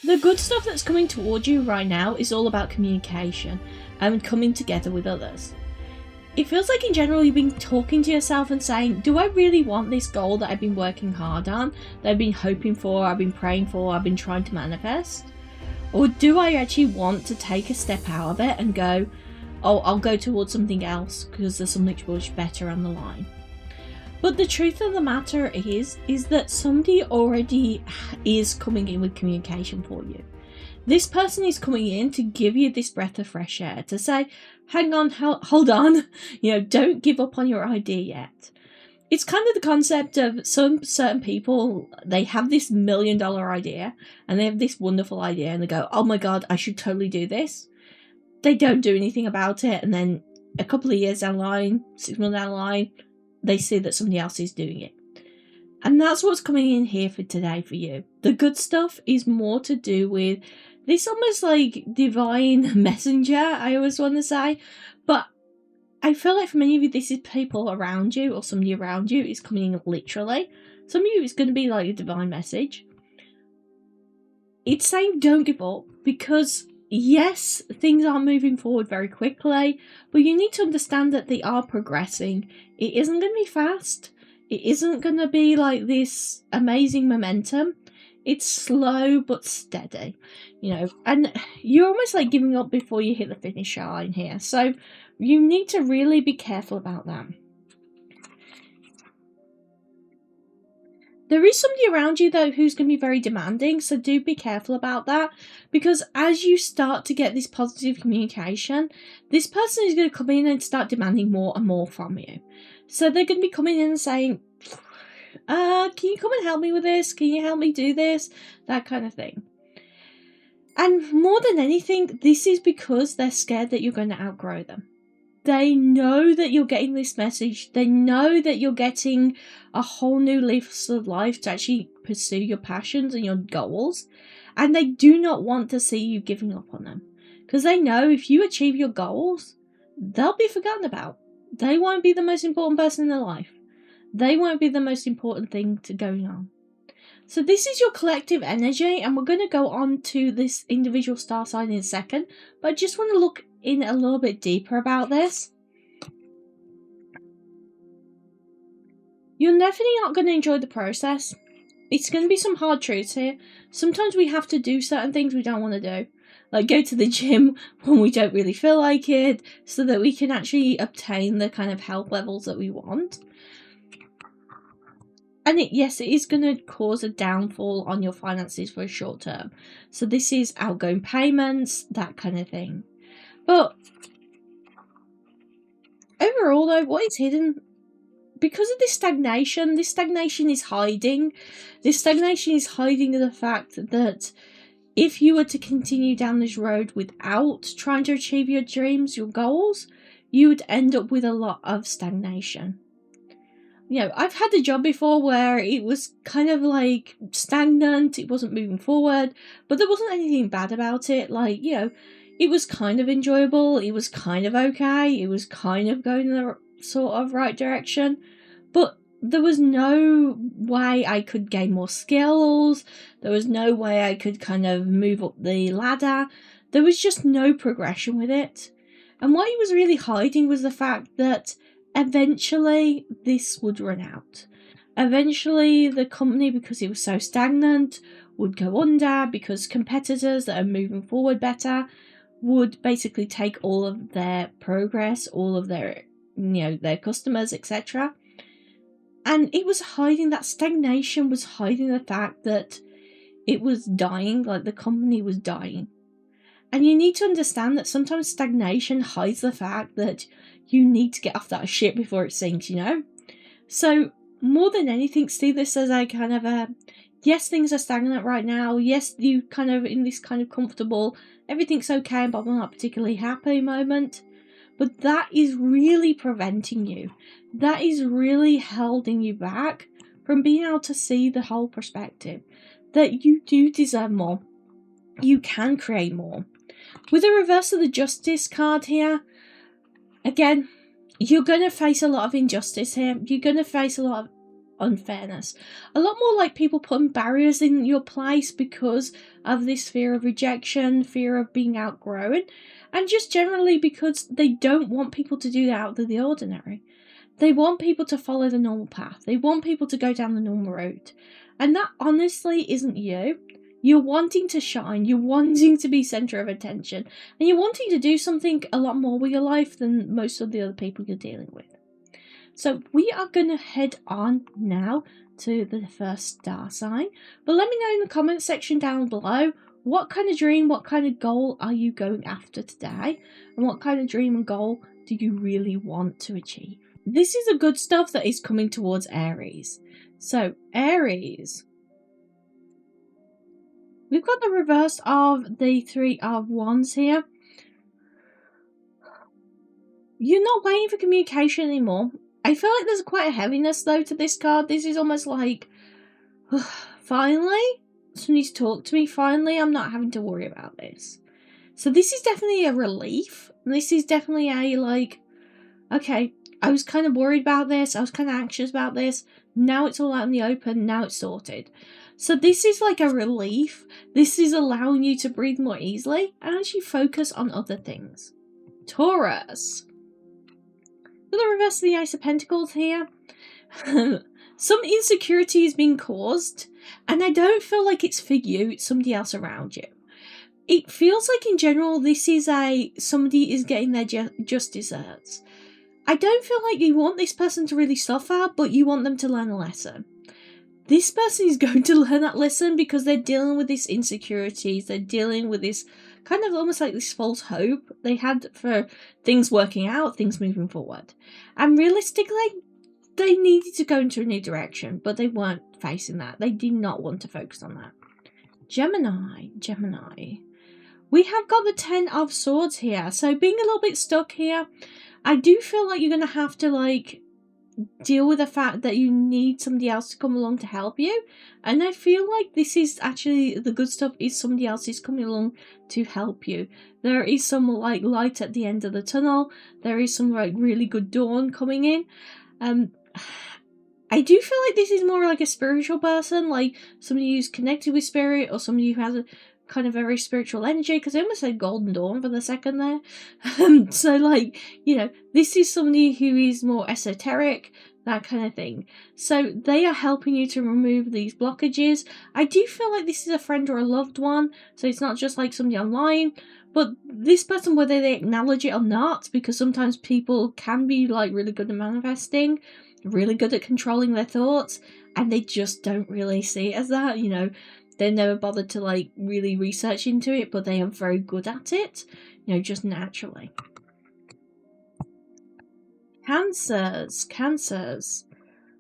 The good stuff that's coming towards you right now is all about communication and coming together with others. It feels like in general you've been talking to yourself and saying, do I really want this goal that I've been working hard on, that I've been hoping for, I've been praying for, I've been trying to manifest? Or do I actually want to take a step out of it and go, oh, I'll go towards something else because there's something much better on the line? But the truth of the matter is that somebody already is coming in with communication for you. This person is coming in to give you this breath of fresh air, to say, hang on, hold on, don't give up on your idea yet. It's kind of the concept of some certain people, they have this $1 million idea and they have this wonderful idea and they go, oh my God, I should totally do this. They don't do anything about it. And then a couple of years down the line, 6 months down the line, they see that somebody else is doing it. And that's what's coming in here for today for you. The good stuff is more to do with this almost like divine messenger, I always want to say. But I feel like for many of you, this is people around you or somebody around you is coming in literally. Some of you, it's going to be like a divine message. It's saying don't give up because yes, things are moving forward very quickly, but you need to understand that they are progressing. It isn't going to be fast. It isn't going to be like this amazing momentum. It's slow but steady, and you're almost like giving up before you hit the finish line here. So you need to really be careful about that. There is somebody around you, though, who's going to be very demanding, so do be careful about that, because as you start to get this positive communication, this person is going to come in and start demanding more and more from you. So they're going to be coming in and saying, can you come and help me with this? Can you help me do this? That kind of thing. And more than anything, this is because they're scared that you're going to outgrow them. They know that you're getting this message. They know that you're getting a whole new lease of life to actually pursue your passions and your goals. And they do not want to see you giving up on them. Because they know if you achieve your goals, they'll be forgotten about. They won't be the most important person in their life. They won't be the most important thing to going on. So this is your collective energy, and we're going to go on to this individual star sign in a second. But I just want to look in a little bit deeper about this. You're definitely not going to enjoy the process. It's going to be some hard truths here. Sometimes we have to do certain things we don't want to do. Like go to the gym when we don't really feel like it, so that we can actually obtain the kind of health levels that we want. And yes, it is going to cause a downfall on your finances for a short term. So this is outgoing payments, that kind of thing. But overall though, what is hidden, because of this stagnation is hiding. This stagnation is hiding the fact that if you were to continue down this road without trying to achieve your dreams, your goals, you would end up with a lot of stagnation. I've had a job before where it was kind of like stagnant, it wasn't moving forward, but there wasn't anything bad about it. It was kind of enjoyable, it was kind of okay, it was kind of going in the sort of right direction, but there was no way I could gain more skills, there was no way I could kind of move up the ladder, there was just no progression with it. And what he was really hiding was the fact that eventually this would run out. Eventually the company, because it was so stagnant, would go under because competitors that are moving forward better would basically take all of their progress, all of their, their customers, etc. And it was hiding, that stagnation was hiding the fact that it was dying, like the company was dying. And you need to understand that sometimes stagnation hides the fact that you need to get off that ship before it sinks, So more than anything, see this as a kind of a, yes, things are stagnant right now. Yes, you kind of in this kind of comfortable, everything's okay, but I'm not particularly happy moment. But that is really preventing you. That is really holding you back from being able to see the whole perspective. That you do deserve more. You can create more. With the reverse of the Justice card here, again, you're going to face a lot of injustice here. You're going to face a lot unfairness. A lot more like people putting barriers in your place because of this fear of rejection, fear of being outgrown, and just generally because they don't want people to do out of the ordinary. They want people to follow the normal path. They want people to go down the normal route. And that honestly isn't you. You're wanting to shine. You're wanting to be center of attention. And you're wanting to do something a lot more with your life than most of the other people you're dealing with. So we are going to head on now to the first star sign. But let me know in the comment section down below, what kind of dream, what kind of goal are you going after today? And what kind of dream and goal do you really want to achieve? This is the good stuff that is coming towards Aries. So, Aries. We've got the reverse of the Three of Wands here. You're not waiting for communication anymore. I feel like there's quite a heaviness, though, to this card. This is almost like, finally, somebody's talked to me. Finally, I'm not having to worry about this. So this is definitely a relief. This is definitely a, like, okay, I was kind of worried about this. I was kind of anxious about this. Now it's all out in the open. Now it's sorted. So this is like a relief. This is allowing you to breathe more easily and actually focus on other things. Taurus. For the reverse of the Ace of Pentacles here. Some insecurity is being caused. And I don't feel like it's for you. It's somebody else around you. It feels like in general this is somebody is getting their just desserts. I don't feel like you want this person to really suffer, but you want them to learn a lesson. This person is going to learn that lesson because they're dealing with this insecurities. They're dealing with this kind of almost like this false hope they had for things working out, things moving forward. And realistically, they needed to go into a new direction, but they weren't facing that. They did not want to focus on that. Gemini. We have got the Ten of Swords here. So being a little bit stuck here, I do feel like you're going to have to, like, deal with the fact that you need somebody else to come along to help you. And I feel like this is actually, the good stuff is somebody else is coming along to help you. There is some, like, light at the end of the tunnel. There is some, like, really good dawn coming in. I do feel like this is more like a spiritual person, like somebody who's connected with spirit or somebody who has a kind of very spiritual energy, because I almost said golden dawn for the second there. So, like, you know, this is somebody who is more esoteric, that kind of thing. So they are helping you to remove these blockages. I do feel like this is a friend or a loved one, so it's not just like somebody online, but this person, whether they acknowledge it or not, because sometimes people can be like really good at manifesting, really good at controlling their thoughts, and they just don't really see it as that, you know. They never bothered to, like, really research into it, but they are very good at it, you know, just naturally. Cancers.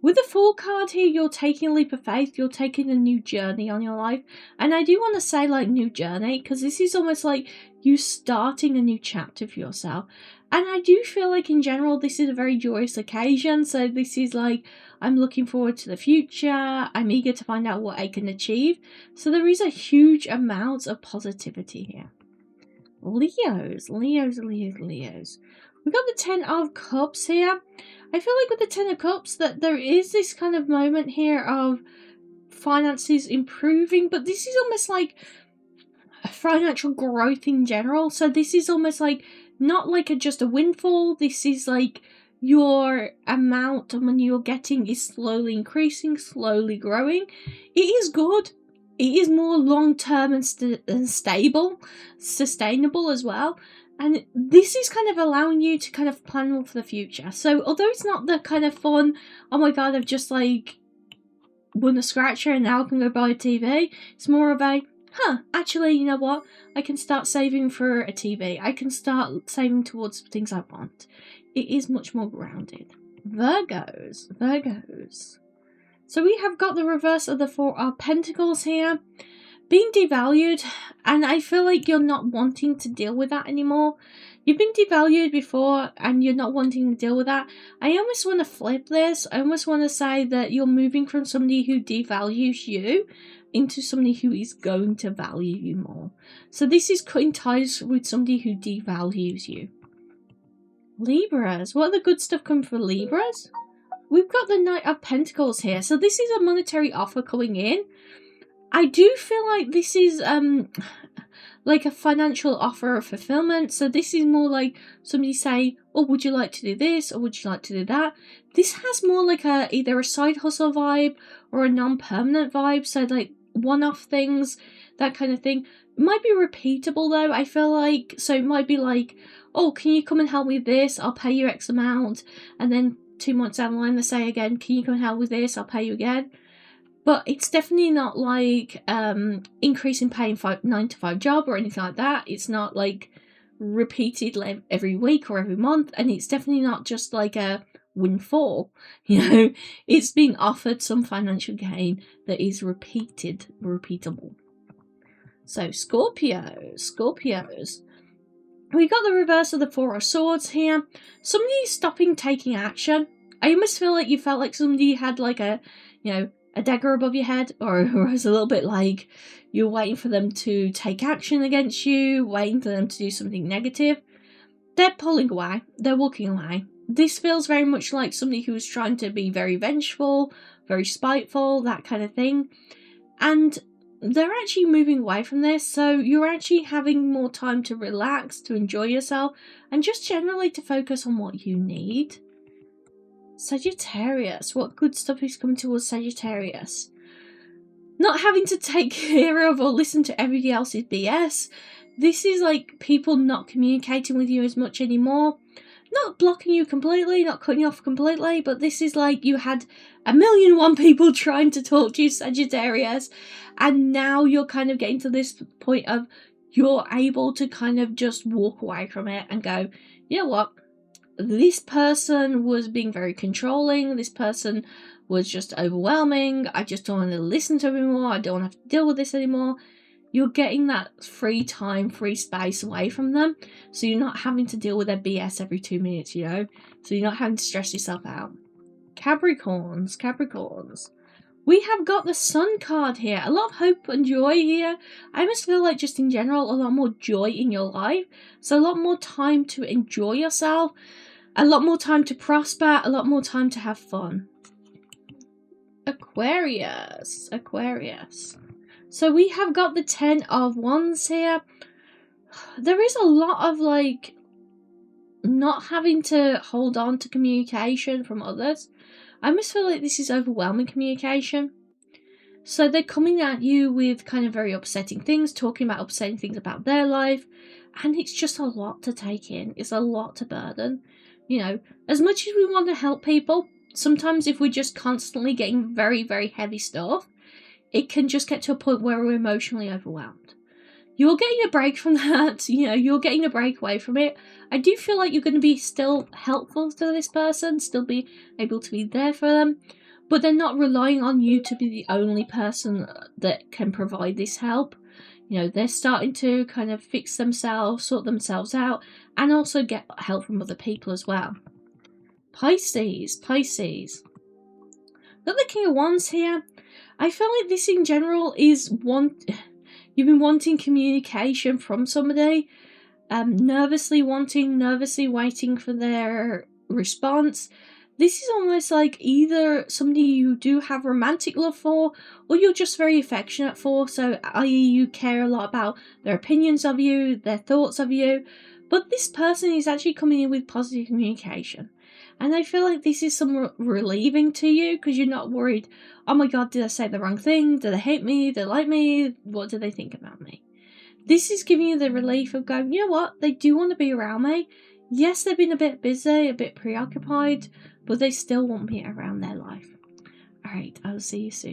With the Fool card here, you're taking a leap of faith, you're taking a new journey on your life. And I do want to say, like, new journey, because this is almost like you starting a new chapter for yourself. And I do feel like, in general, this is a very joyous occasion. So this is like, I'm looking forward to the future. I'm eager to find out what I can achieve. So there is a huge amount of positivity here. Leos. We've got the Ten of Cups here. I feel like with the Ten of Cups that there is this kind of moment here of finances improving, but this is almost like a financial growth in general. So this is almost like not like just a windfall. This is like your amount of money you're getting is slowly increasing, slowly growing. It is good. It is more long-term and stable, sustainable as well. And this is kind of allowing you to kind of plan more for the future. So although it's not the kind of fun, oh my god, I've just like won a scratcher and now I can go buy a TV. It's more of a, actually, you know what? I can start saving for a TV. I can start saving towards things I want. It is much more grounded. Virgos. So we have got the reverse of the Four of Pentacles here. Being devalued, and I feel like you're not wanting to deal with that anymore. You've been devalued before and you're not wanting to deal with that. I almost want to flip this. I almost want to say that you're moving from somebody who devalues you into somebody who is going to value you more. So this is cutting ties with somebody who devalues you. Libras. What are the good stuff coming for Libras? we've got the Knight of Pentacles here. So this is a monetary offer coming in. I do feel like this is like a financial offer of fulfillment. So this is more like somebody say, oh, would you like to do this, or would you like to do that? This has more like either a side hustle vibe or a non-permanent vibe. So like one-off things, that kind of thing. It might be repeatable though, I feel like. So it might be like, oh, can you come and help me with this? I'll pay you X amount. And then 2 months down the line, they say again, can you come and help with this? I'll pay you again. But it's definitely not like increase in pay in 9-to-5 job or anything like that. It's not like repeated every week or every month. And it's definitely not just like a windfall. You know, it's being offered some financial gain that is repeatable. So Scorpios. We got the reverse of the Four of Swords here. Somebody stopping taking action. I almost feel like you felt like somebody had like a dagger above your head, or it was a little bit like you're waiting for them to take action against you, waiting for them to do something negative. They're pulling away. They're walking away. This feels very much like somebody who's trying to be very vengeful, very spiteful, that kind of thing. And they're actually moving away from this, so you're actually having more time to relax, to enjoy yourself, and just generally to focus on what you need. Sagittarius. What good stuff is coming towards Sagittarius? Not having to take care of or listen to everybody else's BS. This is like people not communicating with you as much anymore. Not blocking you completely, not cutting you off completely, but this is like you had 1,000,001 people trying to talk to you, Sagittarius, and now you're kind of getting to this point of you're able to kind of just walk away from it and go, you know what? This person was being very controlling. This person was just overwhelming. I just don't want to listen to him anymore. I don't want to have to deal with this anymore. You're getting that free time, free space away from them. So you're not having to deal with their BS every 2 minutes, you know? So you're not having to stress yourself out. Capricorns. We have got the Sun card here. A lot of hope and joy here. I almost feel like just in general, a lot more joy in your life. So a lot more time to enjoy yourself. A lot more time to prosper. A lot more time to have fun. Aquarius. So we have got the 10 of Wands here. There is a lot of like not having to hold on to communication from others. I almost feel like this is overwhelming communication. So they're coming at you with kind of very upsetting things, talking about upsetting things about their life. And it's just a lot to take in. It's a lot to burden. You know, as much as we want to help people, sometimes if we're just constantly getting very, very heavy stuff, it can just get to a point where we're emotionally overwhelmed. You're getting a break from that, you know, you're getting a break away from it. I do feel like you're going to be still helpful to this person, still be able to be there for them, but they're not relying on you to be the only person that can provide this help. You know, they're starting to kind of fix themselves, sort themselves out, and also get help from other people as well. Pisces. Got the King of Wands here. I feel like this in general is you've been wanting communication from somebody, nervously waiting for their response. This is almost like either somebody you do have romantic love for, or you're just very affectionate for. So, i.e. you care a lot about their opinions of you, their thoughts of you. But this person is actually coming in with positive communication. And I feel like this is some relieving to you, because you're not worried, oh my god, did I say the wrong thing? Do they hate me? Do they like me? What do they think about me? This is giving you the relief of going, you know what? They do want to be around me. Yes, they've been a bit busy, a bit preoccupied, but they still want me around their life. Alright, I'll see you soon.